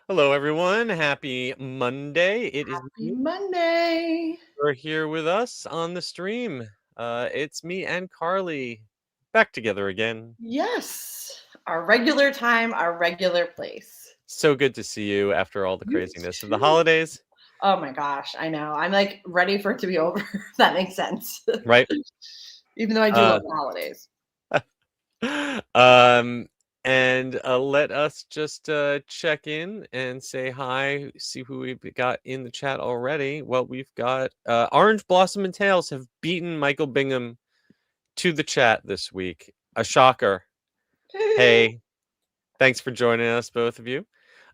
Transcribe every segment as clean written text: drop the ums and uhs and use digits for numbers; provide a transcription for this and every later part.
Hello, everyone. Happy Monday. It is Happy Monday. you're here with us on the stream. It's me and Carly back together again. Yes, our regular time, our regular place. So good to see you after all the You craziness of the too. holidays, Oh my gosh, I know. I'm like ready for it to be over. If that makes sense. right? Even though I do Uh, love the holidays. um, and let us just check in and say hi, see who we've got in the chat already. Well, we've got Orange Blossom and Tails have beaten Michael Bingham to the chat this week. A shocker. Hey, thanks for joining us, both of you.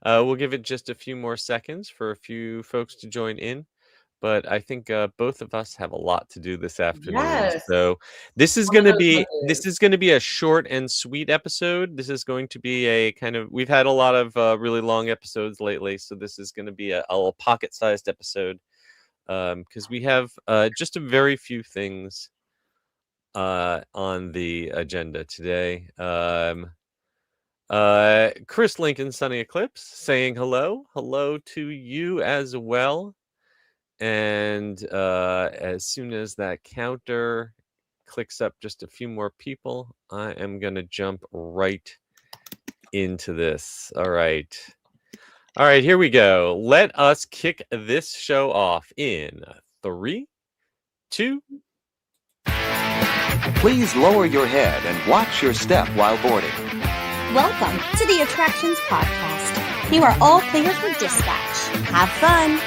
We'll give it just a few more seconds for a few folks to join in, but I think both of us have a lot to do this afternoon. Yes. So this is One going of to those be Mondays. a short and sweet episode. This is going to be a kind of we've had a lot of really long episodes lately, so this is going to be a little pocket-sized episode because we have just a very few things on the agenda today. Chris Lincoln, Sunny Eclipse, saying hello. Hello to you as well. And as soon as that counter clicks up just a few more people, I am going to jump right into this. All right. All right, here we go. Let us kick this show off in 3, 2. Please lower your head and watch your step while boarding. Welcome to the Attractions Podcast. You are all clear for dispatch. Have fun.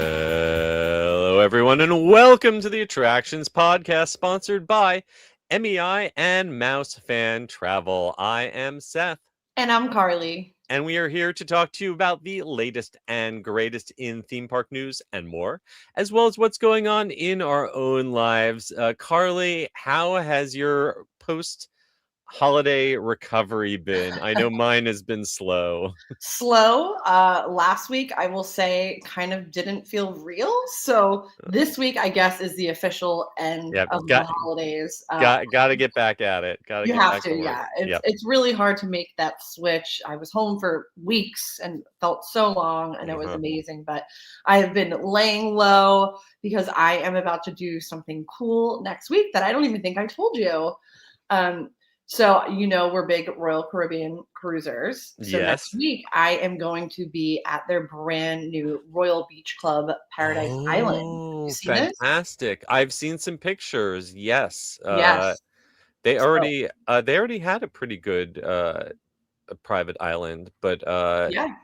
Hello, everyone, and welcome to the Attractions Podcast, sponsored by MEI and Mouse Fan Travel. I am Seth. And I'm Carly. And we are here to talk to you about the latest and greatest in theme park news and more, as well as what's going on in our own lives. Carly, how has your post-holiday recovery been? I know mine has been slow. Slow. Last week, I will say, kind of didn't feel real. So this week, I guess, is the official end Yeah, of the holidays. got to get back at it. Got to You get have back to to, work. yeah. Yep. It's really hard to make that switch. I was home for weeks and felt so long, and it was amazing. But I have been laying low because I am about to do something cool next week that I don't even think I told you. So we're big Royal Caribbean cruisers. So next Yes. week I am going to be at their brand new Royal Beach Club Paradise Island. Have you Oh, seen this? fantastic. I've seen some pictures. Yes. Yes. They So already had a pretty good a private island, but yeah.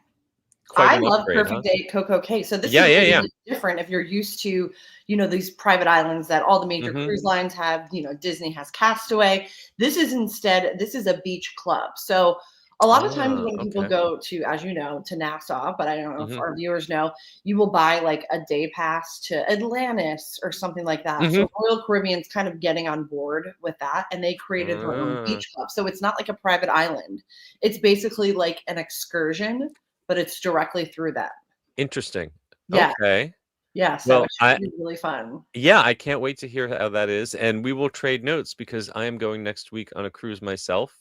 quite I an love upgrade, huh? Perfect Day Coco Cay. So this Yeah, is a yeah, little yeah. bit different if you're used to, these private islands that all the major Mhm. cruise lines have. Disney has Castaway. This is a beach club. So a lot of times when people Okay. go to, as you know, to Nassau, but I don't know if Mhm. our viewers know, you will buy like a day pass to Atlantis or something like that. Mhm. So Royal Caribbean's kind of getting on board with that, and they created their own Ah, beach club. So it's not like a private island. It's basically like an excursion, but it's directly through them. interesting. Yeah, Okay. yeah, so Well, it should be really fun. yeah, I can't wait to hear how that is, and we will trade notes because I am going next week on a cruise myself.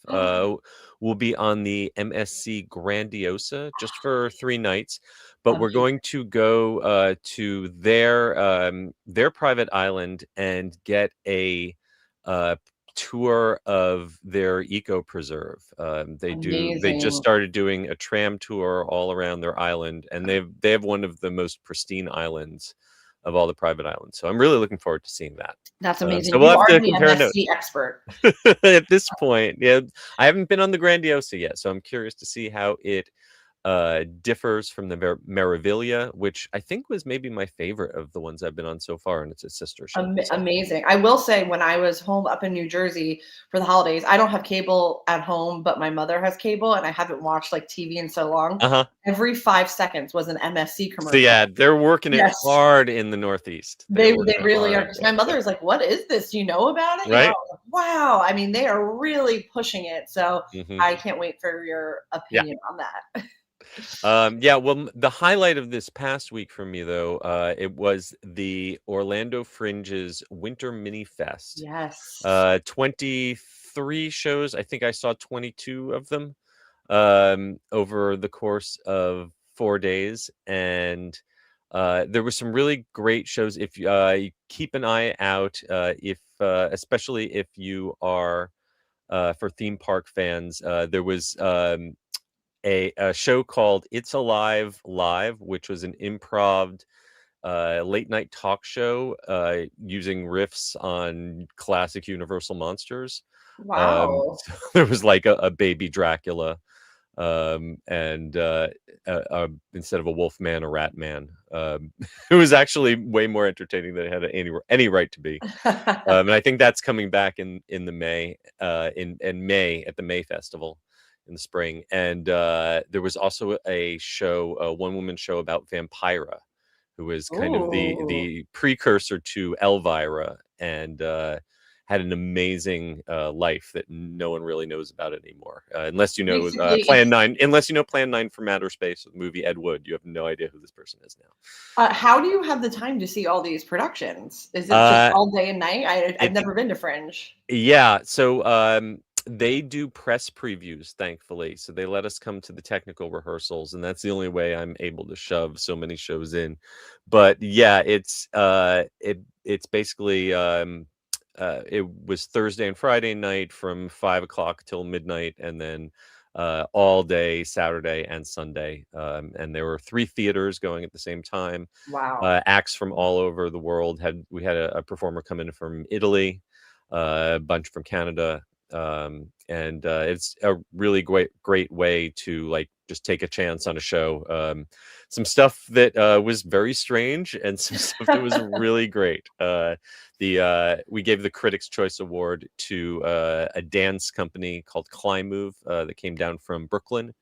We'll be on the MSC Grandiosa just for 3 nights, but we're Amazing. going to go to their private island and get a uh, tour of their eco preserve. They just Amazing. started doing a tram tour all around their island, and they have one of the most pristine islands of all the private islands. So I'm really looking forward to seeing that. That's So amazing. we'll You have are to the compare notes. MSC expert. At this point, yeah, I haven't been on the Grandiosa yet, so I'm curious to see how it differs from the Meraviglia, which I think was maybe my favorite of the ones I've been on so far, and it's a sister ship. So. Amazing. I will say when I was home up in New Jersey for the holidays, I don't have cable at home, but my mother has cable, and I haven't watched like TV in so long. Uh-huh. Every 5 seconds was an MSC So commercial. yeah, they're working it Yes. hard in the Northeast. They're They working it really are. hard. 'Cause my mother is like, "What is this? Do you know about it?" I Right? was like, wow. I mean, they are really pushing it. So Hmm. I can't wait for your Yeah. opinion on that. Yeah, well, the highlight of this past week for me, though, it was the Orlando Fringe's Winter Mini Fest. Yes. 23 shows. I think I saw 22 of them. over the course of 4 days, and there were some really great shows. If you keep an eye out, if especially if you are for theme park fans, there was a show called It's Alive Live, which was an improv late night talk show using riffs on classic Universal monsters. Wow. So there was like a baby Dracula, and instead of a wolf man, a rat man. It was actually way more entertaining than it had any right to be. And I think that's coming back in the May in May at the May Festival in the spring. And there was also a show, a one woman show about Vampira, who is kind of Ooh. the precursor to Elvira, and had an amazing life that no one really knows about anymore, unless you know Basically, Plan 9. Unless you know Plan 9 from Outer Space, the movie Ed Wood, you have no idea who this person is now. how do you have the time to see all these productions? Is it just Uh, all day and night? I've it, never been to Fringe. yeah, so they do press previews, thankfully, so they let us come to the technical rehearsals, and that's the only way I'm able to shove so many shows in. But yeah, it's basically it was Thursday and Friday night from 5 o'clock till midnight, and then all day Saturday and Sunday. And there were 3 theaters going at the same time. Wow. Acts from all over the world. We had a performer come in from Italy, a bunch from Canada, and it's a really great way to like just take a chance on a show. Some stuff that was very strange, and some stuff that was really great. We gave the Critics' Choice Award to a dance company called Climb Move that came down from Brooklyn.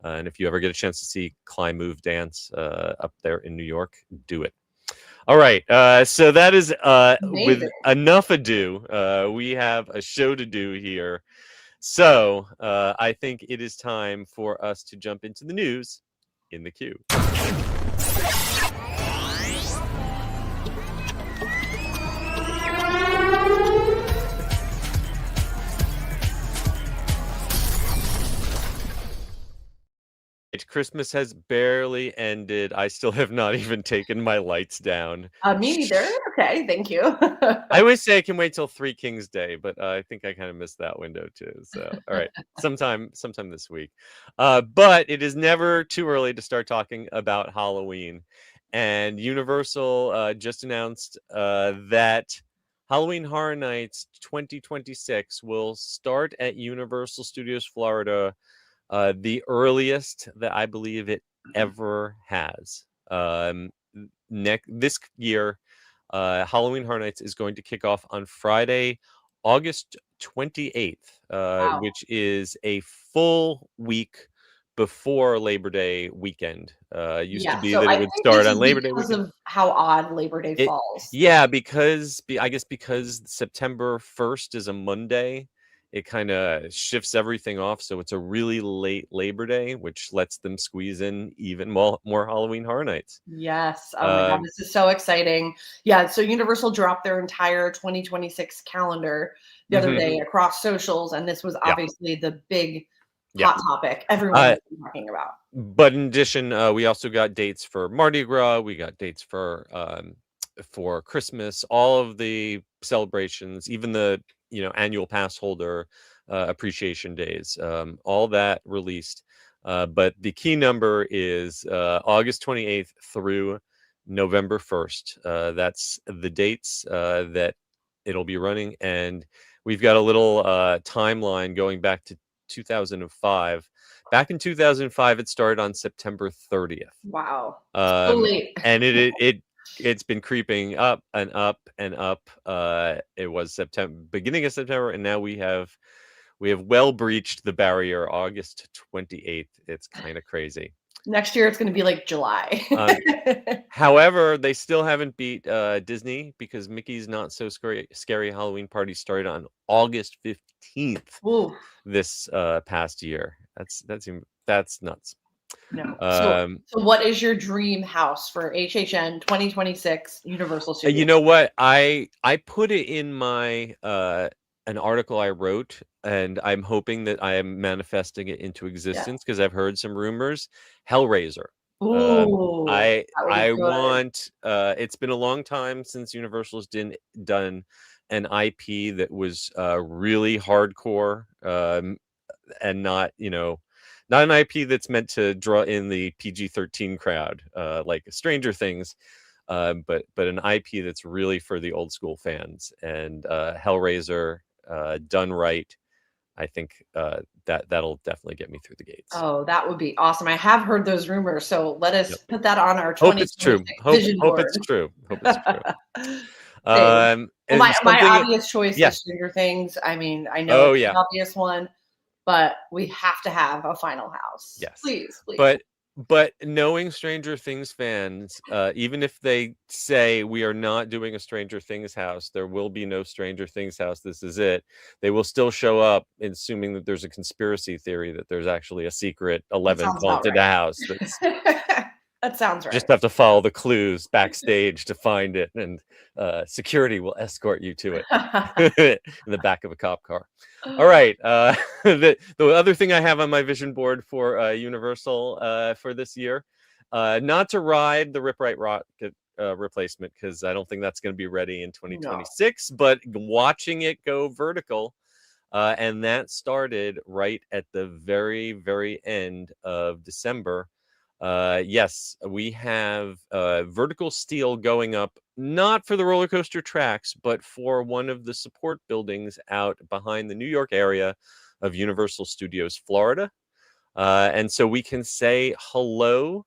And if you ever get a chance to see Climb Move dance up there in New York, do it. All right. So that is with Amazing. enough ado. We have a show to do here. So I think it is time for us to jump into the news in the queue. Christmas has barely ended. I still have not even taken my lights down. Me neither. Okay, thank you. I always say I can wait till Three Kings Day, but I think I kind of missed that window too. So, all right, sometime this week. But it is never too early to start talking about Halloween. And Universal just announced that Halloween Horror Nights 2026 will start at Universal Studios Florida, the earliest that I believe it ever has. This year, Halloween Horror Nights is going to kick off on Friday, August 28th, Wow. which is a full week before Labor Day weekend. Used to Yeah, be so that I it would think start this on is Labor Day because weekend. of how odd Labor Day falls. Yeah, because I guess because September 1st is a Monday, it kind of shifts everything off. So it's a really late Labor Day, which lets them squeeze in even more Halloween Horror Nights. Yes. Oh my God, this is so exciting. Yeah, so Universal dropped their entire 2026 calendar the other day across socials, and this was Yeah. obviously the big Yeah. hot topic everyone's talking about. But in addition, we also got dates for Mardi Gras. We got dates for Christmas, all of the celebrations, even the annual pass holder appreciation days, all that released. But the key number is August 28th through November 1st. That's the dates that it'll be running, and we've got a little timeline going back to 2005. Back in 2005, it started on September 30th. Wow. So late. And it's been creeping up and up and up. It was beginning of September, and now we have well breached the barrier, August 28th. It's kind of crazy. Next year, it's going to be like July. However, they still haven't beat Disney, because Mickey's Not So Scary Halloween Party started on August 15th. Ooh. This past year. That's nuts. No. So what is your dream house for HHN 2026 Universal Studios? You know what? I put it in my an article I wrote, and I'm hoping that I am manifesting it into Yeah. existence because I've heard some rumors. Hellraiser. Ooh, I that would be I good. want. It's been a long time since Universal's done an IP that was really hardcore, and not not an IP that's meant to draw in the PG-13 crowd, like Stranger Things, but an IP that's really for the old school fans. And Hellraiser, done right, I think that'll definitely get me through the gates. Oh, that would be awesome. I have heard those rumors, so let us Yep. put that on our Hope it's true. 2026 Hope vision hope it's board. true. Hope it's true. Same. Well, And my something. obvious choice Yeah. is Stranger Things. I mean, I know Oh it's yeah. the obvious one, but we have to have a final house. Yes. Please, please. But knowing Stranger Things fans, even if they say we are not doing a Stranger Things house, there will be no Stranger Things house. This is it. They will still show up, assuming that there's a conspiracy theory that there's actually a secret That 11th sounds about haunted house. That's right. That sounds just right. have to follow the clues backstage to find it, and security will escort you to it in the back of a cop car. All right. The other thing I have on my vision board for Universal for this year, not to ride the Ride Rocket replacement, because I don't think that's going to be ready in No. 2026, but watching it go vertical. And that started right at the very, very end of December. Yes, we have vertical steel going up, not for the roller coaster tracks, but for one of the support buildings out behind the New York area of Universal Studios, Florida. And so we can say hello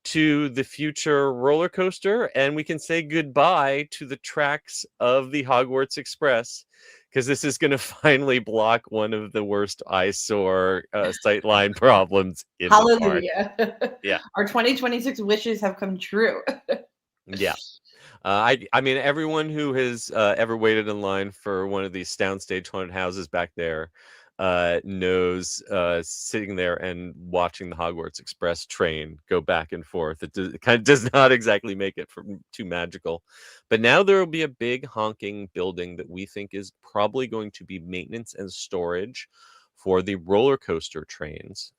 to the future roller coaster, and we can say goodbye to the tracks of the Hogwarts Express, because this is going to finally block one of the worst eyesore sightline problems in the park. Hallelujah. Yeah. Our 2026 wishes have come true. Yeah. I mean, everyone who has ever waited in line for one of these soundstage haunted houses back there knows sitting there and watching the Hogwarts Express train go back and forth. It kind of does not exactly make it too magical. But now there will be a big honking building that we think is probably going to be maintenance and storage for the roller coaster trains.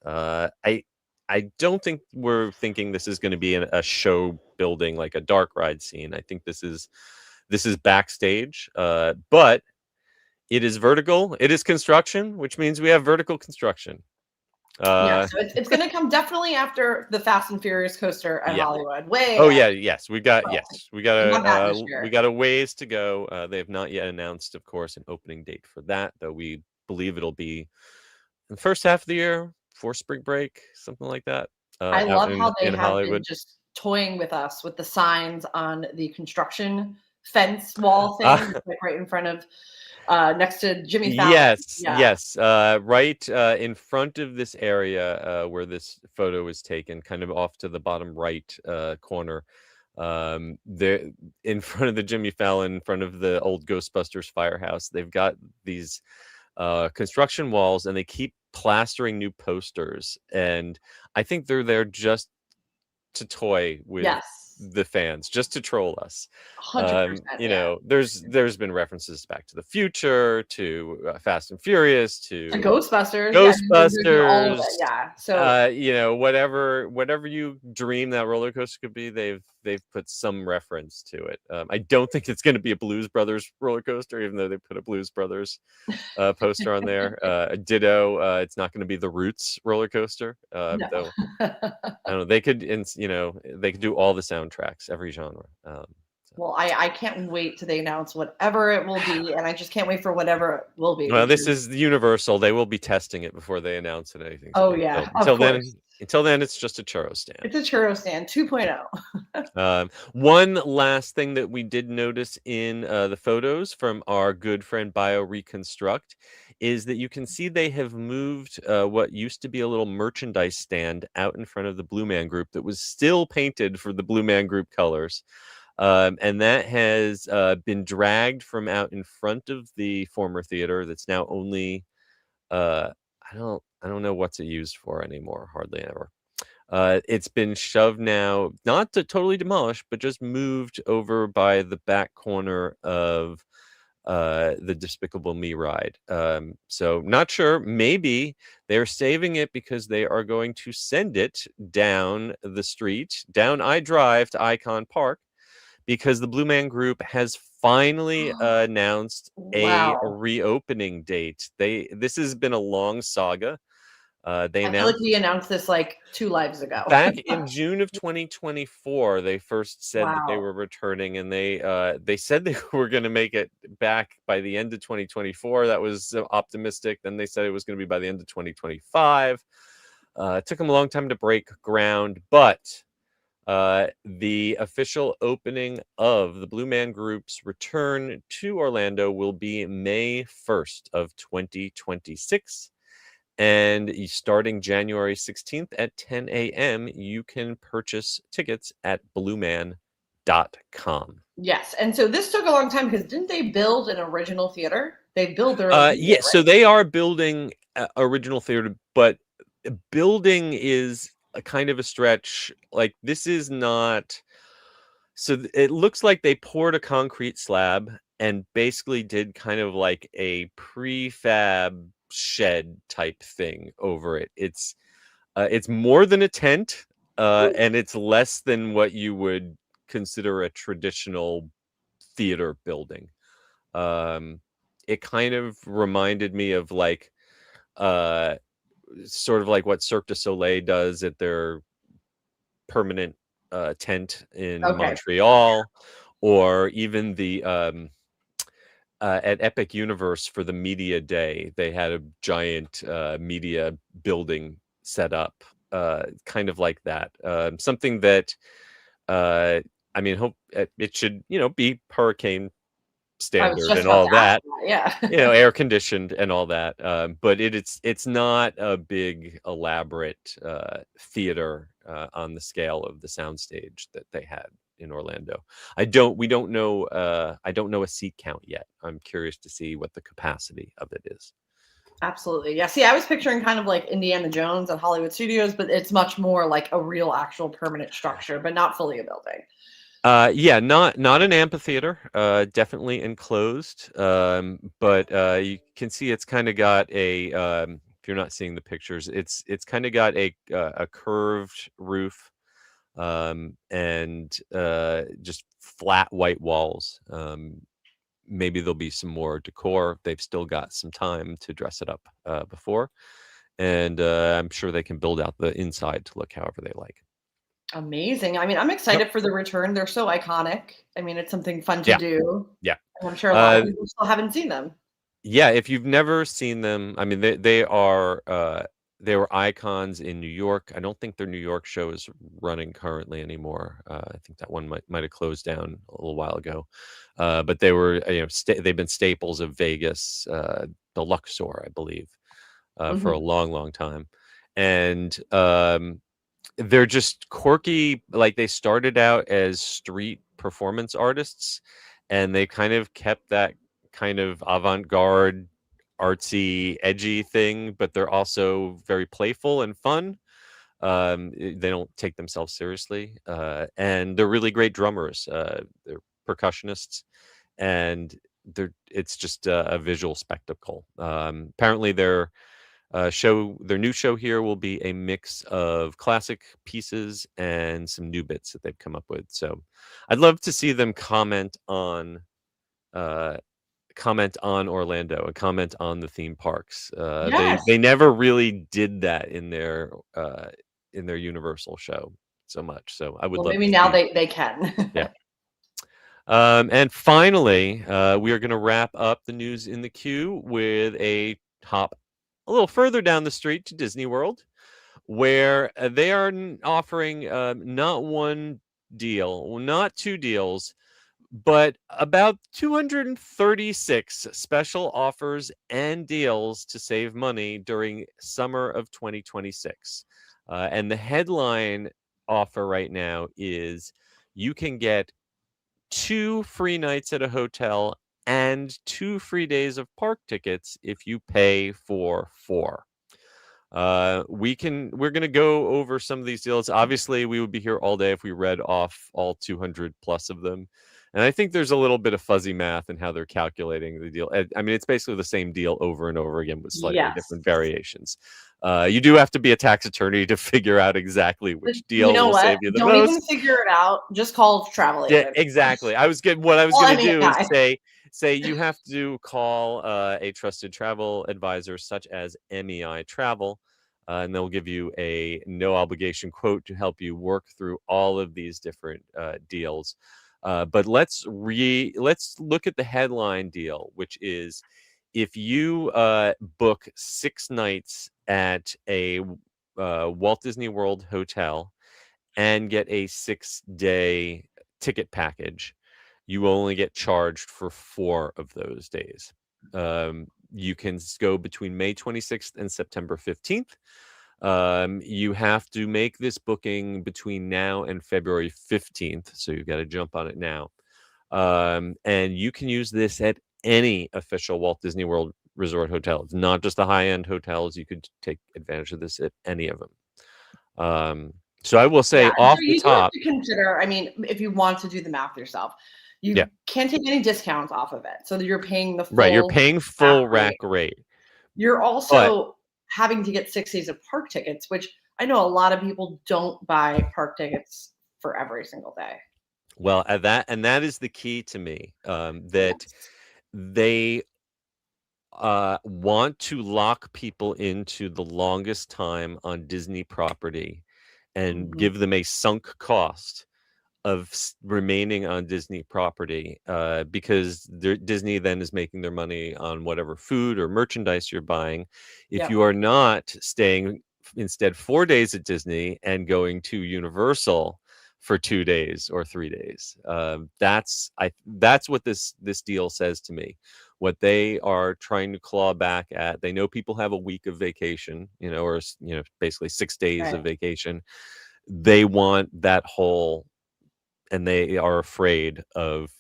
I don't think we're thinking this is going to be a show building like a dark ride scene. I think this is backstage, but it is vertical. It is construction, which means we have vertical construction. Yeah, so it's going to come definitely after the Fast and Furious coaster at Yeah. Hollywood. Way Oh after. yeah, yes, we got We got that this year. we got a ways to go. They have not yet announced, of course, an opening date for that, though we believe it'll be in the first half of the year for spring break, something like that. I Out love how they in have been Hollywood. just toying with us with the signs on the construction fence wall thing, like right in front of next to Jimmy Fallon. Yes, Yeah. yes. Right in front of this area where this photo is taken, kind of off to the bottom right corner. There in front of the Jimmy Fallon, in front of the old Ghostbusters firehouse, they've got these construction walls, and they keep plastering new posters. And I think they're there just to toy with Yes. the fans, just to troll us. 100%. You Yeah. know, there's been references to Back to the Future, to Fast and Furious, to The Ghostbusters. Yeah, they're all of it. Ghostbusters. Yeah. So You know, whatever you dream that roller coaster could be, they've put some reference to it. I don't think it's going to be a Blues Brothers roller coaster, even though they put a Blues Brothers poster on there. Ditto, it's not going to be the Roots roller coaster, no. though. I don't know. They could, they could do all the soundtracks, every genre. Well, I can't wait till they announce whatever it will be, and I just can't wait for whatever it will be. Well, this is Universal. They will be testing it before they announce it. Anything. Oh yeah. Until then, it's just a churro stand. It's a churro stand 2.0. One last thing that we did notice in the photos from our good friend Bio Reconstruct is that you can see they have moved what used to be a little merchandise stand out in front of the Blue Man Group that was still painted for the Blue Man Group colors. And that has been dragged from out in front of the former theater. That's now only I don't know what's it used for anymore. Hardly ever. It's been shoved now, not to totally demolish, but just moved over by the back corner of the Despicable Me ride. So not sure. Maybe they're saving it because they are going to send it down the street, down I Drive to Icon Park, because the Blue Man Group has finally announced a Wow. reopening date. This has been a long saga. They I feel like announced we announced this like 2 lives ago. back in June of 2024. They first said that they Wow. were returning, and they said they were going to make it back by the end of 2024. That was optimistic. Then they said it was going to be by the end of 2025. It took them a long time to break ground, but the official opening of the Blue Man Group's return to Orlando will be May 1st of 2026. And starting January 16th at 10 a.m., you can purchase tickets at blueman.com. Yes. And so this took a long time because didn't they build an original theater? They build their own theater, Yeah, so right? they are building original theater, but building is a kind of a stretch. Like, this is not. So it looks like they poured a concrete slab and basically did kind of like a prefab shed type thing over it. It's more than a tent, and it's less than what you would consider a traditional theater building. It kind of reminded me of like sort of like what Cirque du Soleil does at their permanent tent in Okay. Montreal, or even the at Epic Universe for the media day. They had a giant media building set up, kind of like that. Something that I mean, hope it should be hurricane I was standard just and about all to ask that. that. Yeah. Air conditioned and all that. But it's not a big elaborate theater on the scale of the soundstage that they had in Orlando. We don't know. I don't know a seat count yet. I'm curious to see what the capacity of it is. Absolutely. Yeah. See, I was picturing kind of like Indiana Jones at Hollywood Studios, but it's much more like a real actual permanent structure, but not fully a building. Yeah, not an amphitheater. Definitely enclosed. But you can see it's kind of got a. If you're not seeing the pictures, it's kind of got a curved roof, and just flat white walls. Maybe there'll be some more decor. They've still got some time to dress it up before, and I'm sure they can build out the inside to look however they like. Amazing. I mean, I'm Yep. excited for the return. They're so iconic. I mean, it's something fun to Yeah. do. Yeah. And I'm sure a lot of people still haven't seen them. Yeah, if you've never seen them, I mean, they were icons in New York. I don't think their New York show is running currently anymore. I think that one might have closed down a little while ago. But they were, they've been staples of Vegas, the Luxor, I believe, for a Mhm. long, long time. And they're just quirky. Like, they started out as street performance artists, and they kind of kept that kind of avant-garde, artsy, edgy thing, but they're also very playful and fun. They don't take themselves seriously, and they're really great drummers. They're percussionists, and it's just a visual spectacle. Apparently, their new show here will be a mix of classic pieces and some new bits that they've come up with. So I'd love to see them comment on Orlando and comment on the theme parks. Yes. They never really did that in their Universal show so much. So I would Well, love maybe to now see. they can. Yeah. And finally, we are going to wrap up the news in the queue with a hop a little further down the street to Disney World, where they are offering not one deal, not two deals, but about 236 special offers and deals to save money during summer of 2026. And the headline offer right now is you can get 2 free nights at a hotel and 2 free days of park tickets if you pay for 4. We're going to go over some of these deals. Obviously, we would be here all day if we read off all 200 plus of them. And I think there's a little bit of fuzzy math in how they're calculating the deal. I mean, it's basically the same deal over and over again with slightly Yes. different variations. You do have to be a tax attorney to figure out exactly But which you deal know will what? save you the Don't even most. figure it out. Just call travel Yeah, agent. exactly. What I was Well, gonna I mean, do is yeah. say you have to call a trusted travel advisor such as MEI-Travel, and they'll give you a no obligation quote to help you work through all of these different deals. But let's look at the headline deal, which is if you book 6 nights at a Walt Disney World hotel and get a 6-day ticket package, you only get charged for 4 of those days. You can go between May 26th and September 15th. You have to make this booking between now and February 15th, so you've got to jump on it now. And you can use this at any official Walt Disney World Resort hotel. It's not just the high-end hotels. You could take advantage of this at any of them. So I will say Yeah, off so the you do have top, to consider, I mean, if you want to do the math yourself, yeah, you can't take any discounts off of it. So that you're paying the right. You're full paying rack full rate. rack rate, You're but also having to get 6 days of park tickets, which I know a lot of people don't buy park tickets for every single day. well, that is the key to me. That Yes. they want to lock people into the longest time on Disney property and Mhm. give them a sunk cost of remaining on Disney property, because Disney then is making their money on whatever food or merchandise you're buying. If Yep. you are not staying instead 4 days at Disney and going to Universal for 2 days or 3 days, that's what this deal says to me. What they are trying to claw back at, they know people have a week of vacation, or basically 6 days Right. of vacation. They want that whole, and they are afraid of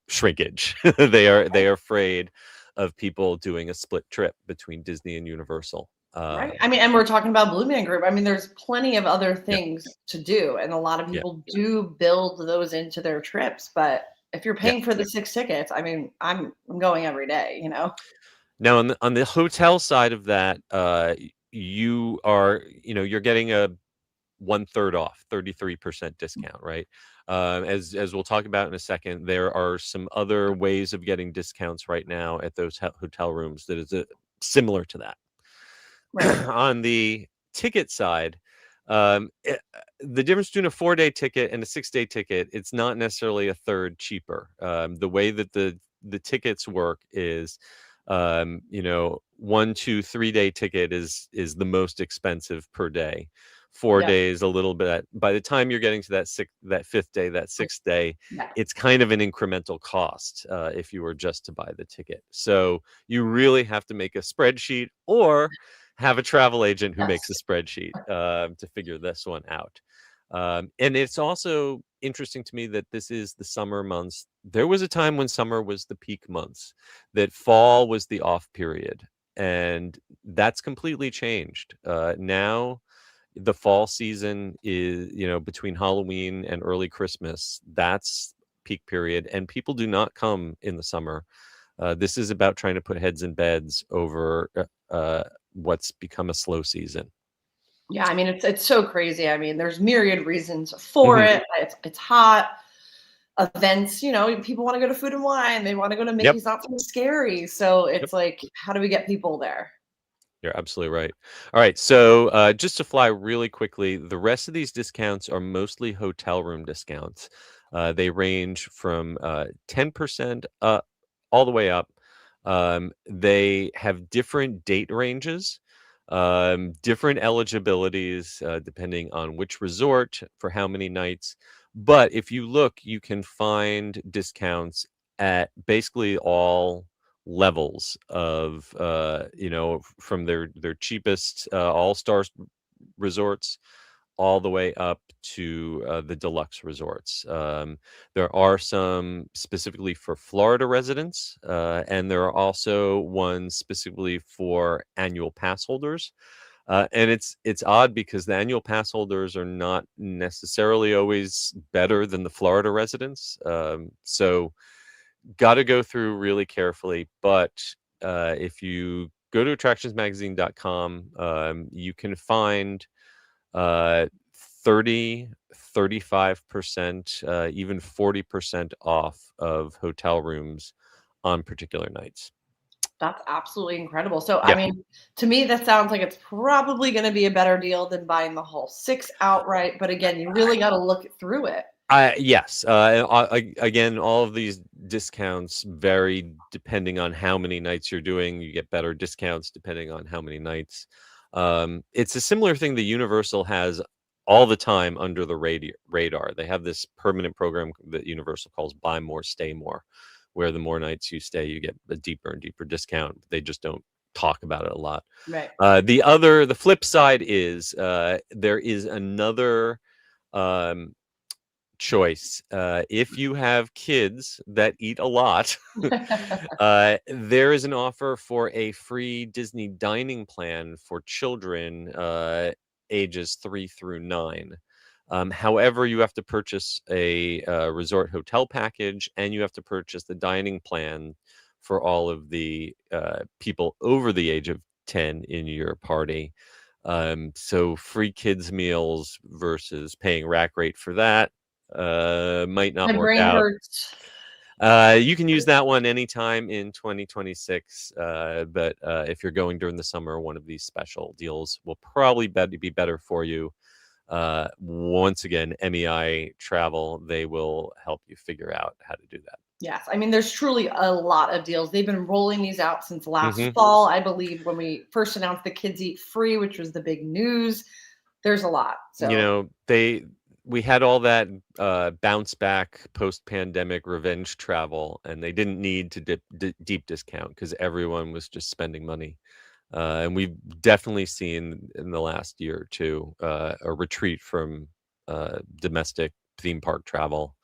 shrinkage. They are afraid of people doing a split trip between Disney and Universal. Right. I mean, and we're talking about Blue Man Group. I mean, there's plenty of other Yeah, things to do, and a lot of yeah, people do build those into their trips. But if you're yeah. paying for the 6 tickets, I mean, I'm going every day, you know? Now on the hotel side of that, you're getting a 1/3 off, 33% discount, right? As we'll talk about in a second, there are some other ways of getting discounts right now at those hotel rooms that is similar to that. Right. On the ticket side, the difference between a 4-day ticket and a 6-day ticket, it's not necessarily a third cheaper. The way that the tickets work is, 1, 2, 3-day ticket is the most expensive per day. Four Yep. days, a little bit. By the time you're getting to that 5th day, that 6th day, Yeah. it's kind of an incremental cost if you were just to buy the ticket. So you really have to make a spreadsheet or have a travel agent who makes a Yes. spreadsheet to figure this one out. And it's also interesting to me that this is the summer months. There was a time when summer was the peak months, that fall was the off period. And that's completely changed. Now, the fall season is, between Halloween and early Christmas. That's peak period. And people do not come in the summer. This is about trying to put heads in beds over what's become a slow season. Yeah, I mean, it's so crazy. I mean, there's myriad reasons for Mhm. it. It's hot. Events, people want to go to Food and Wine. They want to go to Yep. Mickey's Not So Scary. So Yep. it's like, how do we get people there? You're absolutely right. All right. So just to fly really quickly, the rest of these discounts are mostly hotel room discounts. They range from 10% up all the way up. They have different date ranges, different eligibilities, depending on which resort for how many nights. But if you look, you can find discounts at basically all levels of, from their cheapest all stars resorts all the way up to the deluxe resorts. There are some specifically for Florida residents, and there are also ones specifically for annual pass holders. And it's odd because the annual pass holders are not necessarily always better than the Florida residents. So got to go through really carefully. But if you go to attractionsmagazine.com, you can find uh, 30, 35%, even 40% off of hotel rooms on particular nights. That's absolutely incredible. So, I Yeah. mean, to me, that sounds like it's probably going to be a better deal than buying the whole 6 outright. But again, you really got to look through it. Yes. Again, all of these discounts vary depending on how many nights you're doing. You get better discounts depending on how many nights. It's a similar thing that Universal has all the time under the radar. They have this permanent program that Universal calls Buy More, Stay More, where the more nights you stay, you get a deeper and deeper discount. They just don't talk about it a lot. Right. The flip side is there is another choice. If you have kids that eat a lot, there is an offer for a free Disney dining plan for children ages 3 through 9. However, you have to purchase a resort hotel package, and you have to purchase the dining plan for all of the people over the age of 10 in your party. So free kids meals versus paying rack rate for that might not My work brain out. hurts. You can use that one anytime in 2026, but if you're going during the summer, one of these special deals will probably be better for you. Once again, MEI-Travel, they will help you figure out how to do that. Yes. I mean, there's truly a lot of deals. They've been rolling these out since last Mhm. fall, I believe, when we first announced the Kids Eat Free, which was the big news. There's a lot. You So, know, we had all that bounce back post-pandemic revenge travel, and they didn't need to deep discount because everyone was just spending money. And we've definitely seen in the last year or two a retreat from domestic theme park travel,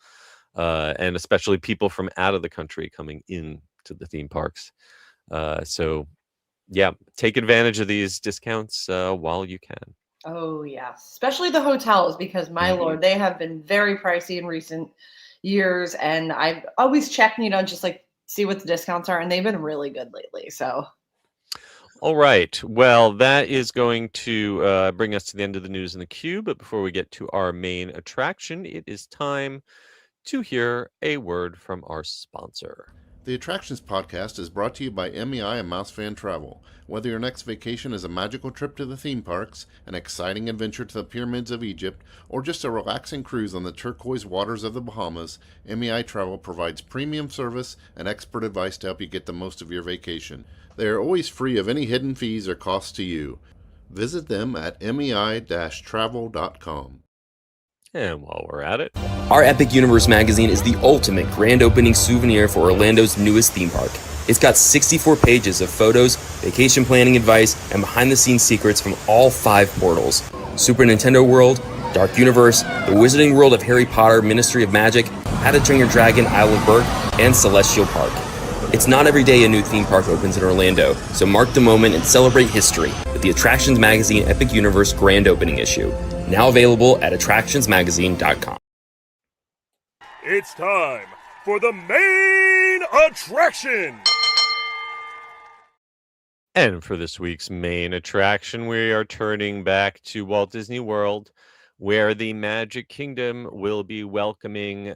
and especially people from out of the country coming in to the theme parks. So, yeah, take advantage of these discounts while you can. oh, yes. Especially the hotels, because my Mhm. Lord, they have been very pricey in recent years. And I've always checked, just like see what the discounts are. And they've been really good lately. So, All right. Well, that is going to bring us to the end of the news in the queue. But before we get to our main attraction, it is time to hear a word from our sponsor. The Attractions Podcast is brought to you by MEI and Mousefan Travel. Whether your next vacation is a magical trip to the theme parks, an exciting adventure to the pyramids of Egypt, or just a relaxing cruise on the turquoise waters of the Bahamas, MEI-Travel provides premium service and expert advice to help you get the most of your vacation. They are always free of any hidden fees or costs to you. Visit them at mei-travel.com. And while we're at it, Our Epic Universe magazine is the ultimate grand opening souvenir for Orlando's newest theme park. It's got 64 pages of photos, vacation planning advice, and behind-the-scenes secrets from all 5 portals: Super Nintendo World, Dark Universe, the Wizarding World of Harry Potter, Ministry of Magic, How to Train Your Dragon, Isle of Berk, and Celestial Park. It's not every day a new theme park opens in Orlando, so mark the moment and celebrate history with the Attractions Magazine Epic Universe Grand Opening issue. Now available at attractionsmagazine.com. It's time for the main attraction. and for this week's main attraction, we are turning back to Walt Disney World, where the Magic Kingdom will be welcoming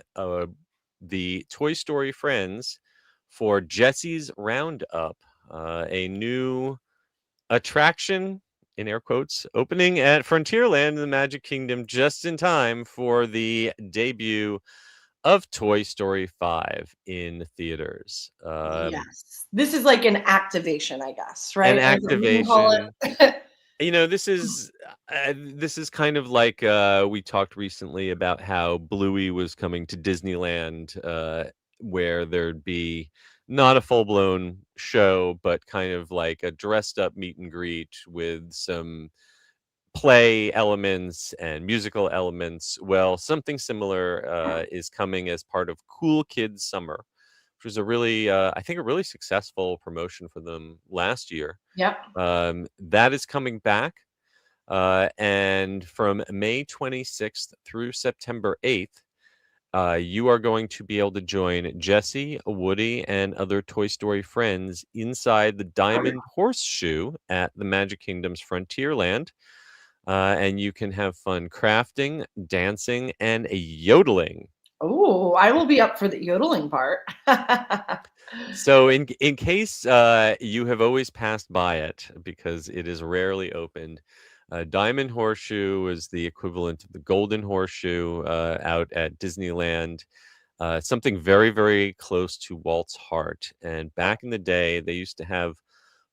the Toy Story friends for Jesse's Roundup, a new attraction, in air quotes, opening at Frontierland in the Magic Kingdom just in time for the debut of Toy Story 5 in theaters. yes. This is like an activation, I guess, right? An Is what we can call activation. it. This is kind of like we talked recently about how Bluey was coming to Disneyland, where there'd be not a full-blown show, but kind of like a dressed up meet and greet with some play elements and musical elements. Well, something similar is coming as part of Cool Kids Summer, which was a really, I think, a really successful promotion for them last year. Yep. That is coming back. And from May 26th through September 8th, you are going to be able to join Jesse, Woody, and other Toy Story friends inside the Diamond Horseshoe at the Magic Kingdom's Frontierland. And you can have fun crafting, dancing, and yodeling. Oh, I will be up for the yodeling part. So in case you have always passed by it, because it is rarely opened, Diamond Horseshoe is the equivalent of the Golden Horseshoe out at Disneyland. Something very, very close to Walt's heart. And back in the day, they used to have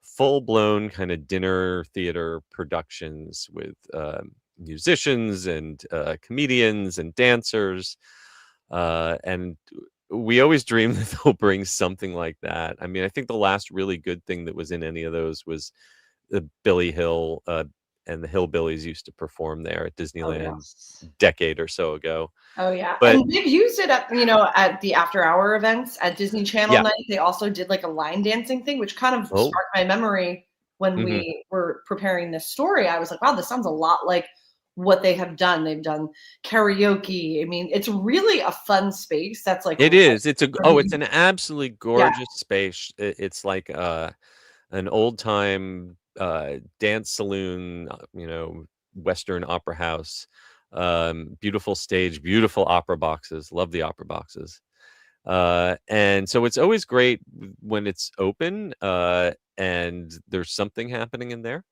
full-blown kind of dinner theater productions with musicians and comedians and dancers. And we always dream that they'll bring something like that. I mean, I think the last really good thing that was in any of those was the Billy Hill and the Hillbillies used to perform there at Oh, Disneyland yes. decade or so ago. Oh, yeah. But And they've used it at, at the after hour events at Disney Channel yeah. night. They also did like a line dancing thing, which kind of Oh. sparked my memory when Mhm. we were preparing this story. I was like, wow, this sounds a lot like what they have done. They've done karaoke. I mean, it's really a fun space. That's like It is. It's really- an absolutely gorgeous space. It's like an old time dance saloon, Western opera house. Beautiful stage, beautiful opera boxes. Love the opera boxes. And so it's always great when it's open and there's something happening in there.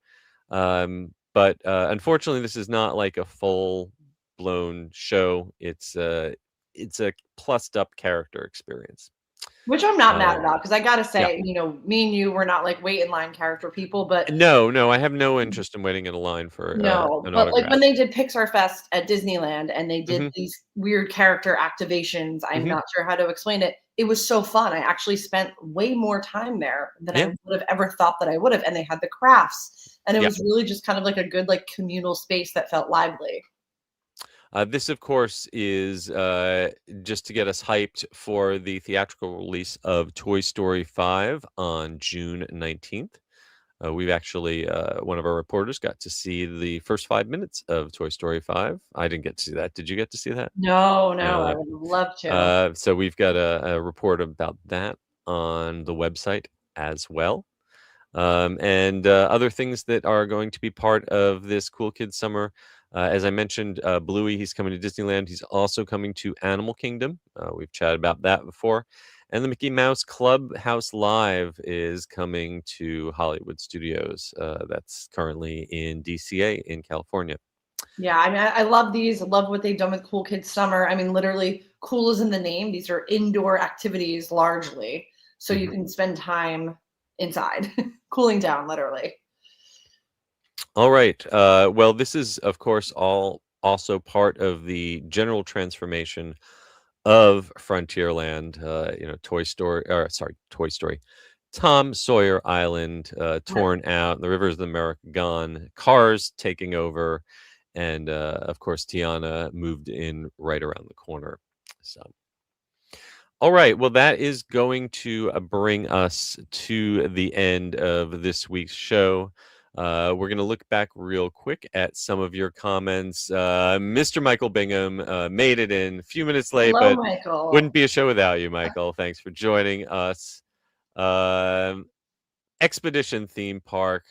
But unfortunately, this is not like a full blown show. It's a plussed up character experience. which I'm not mad Um, about because I gotta yeah. say, me and you were not like wait in line character people, but No, I have no interest in waiting in a line for no, an but like autograph. when they did Pixar Fest at Disneyland and they did Mhm. these weird character activations, I'm Mhm. not sure how to explain it. It was so fun. I actually spent way more time there than Yeah. I would have ever thought that I would have. And they had the crafts. And it Yeah. was really just kind of like a good like communal space that felt lively. This, of course, is just to get us hyped for the theatrical release of Toy Story 5 on June 19th. We've actually, one of our reporters got to see the first 5 minutes of Toy Story 5. I didn't get to see that. Did you get to see that? No, No. I would love to. So we've got a report about that on the website as well. And other things that are going to be part of this Cool Kids Summer. As I mentioned, Bluey, he's coming to Disneyland. He's also coming to Animal Kingdom. We've chatted about that before. And the Mickey Mouse Clubhouse Live is coming to Hollywood Studios. That's currently in DCA in California. Yeah, I mean, I love these. I love what they've done with Cool Kids Summer. I mean, literally, cool is in the name. These are indoor activities largely. So you can spend time inside, cooling down, literally. All right. Well, this is, of course, also part of the general transformation of Frontierland. Toy Story. Tom Sawyer Island torn out, the rivers of America gone, cars taking over, and of course, Tiana moved in right around the corner. So. All right. Well, that is going to bring us to the end of this week's show. We're going to look back real quick at some of your comments. Mr. Michael Bingham made it in a few minutes late, Hello, but Michael. wouldn't be a show without you, Michael. Thanks for joining us. Expedition Theme Park,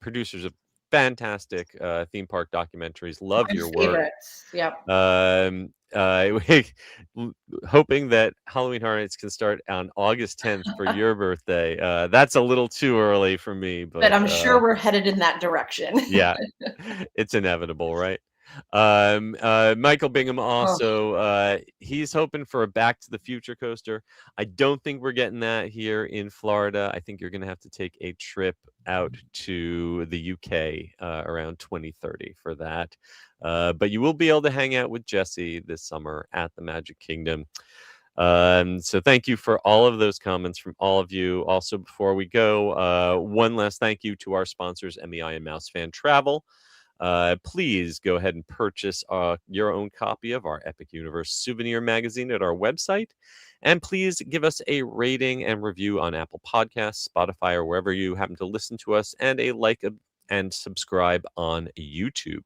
producers of fantastic theme park documentaries. Love My your work. favorites. Yep. Hoping that Halloween Horror Nights can start on August 10th for your birthday. That's a little too early for me, But I'm sure we're headed in that direction. yeah, it's inevitable, right? Michael Bingham also he's hoping for a Back to the Future coaster. I don't think we're getting that here in Florida. I think you're going to have to take a trip out to the UK around 2030 for that. But you will be able to hang out with Jesse this summer at the Magic Kingdom. So thank you for all of those comments from all of you. Also, before we go, one last thank you to our sponsors, MEI and MEI-Travel. Please go ahead and purchase your own copy of our Epic Universe souvenir magazine at our website. And please give us a rating and review on Apple Podcasts, Spotify, or wherever you happen to listen to us, and a like and subscribe on YouTube.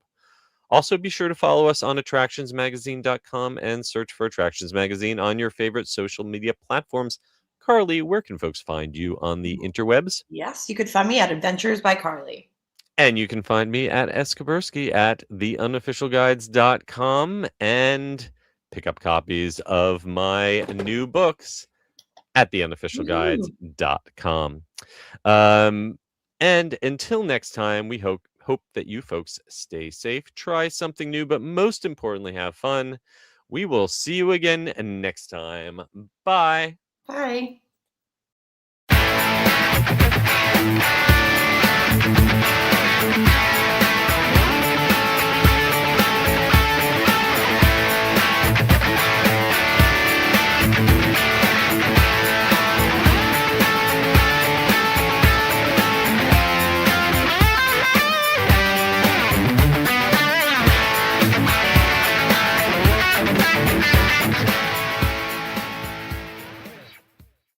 Also, be sure to follow us on attractionsmagazine.com and search for Attractions Magazine on your favorite social media platforms. Carly, where can folks find you on the interwebs? Yes, you could find me at Adventures by Carly. And you can find me at Eskabursky at theunofficialguides.com and pick up copies of my new books at theunofficialguides.com. And until next time, we hope that you folks stay safe, try something new, but most importantly, have fun. We will see you again next time. Bye. Bye.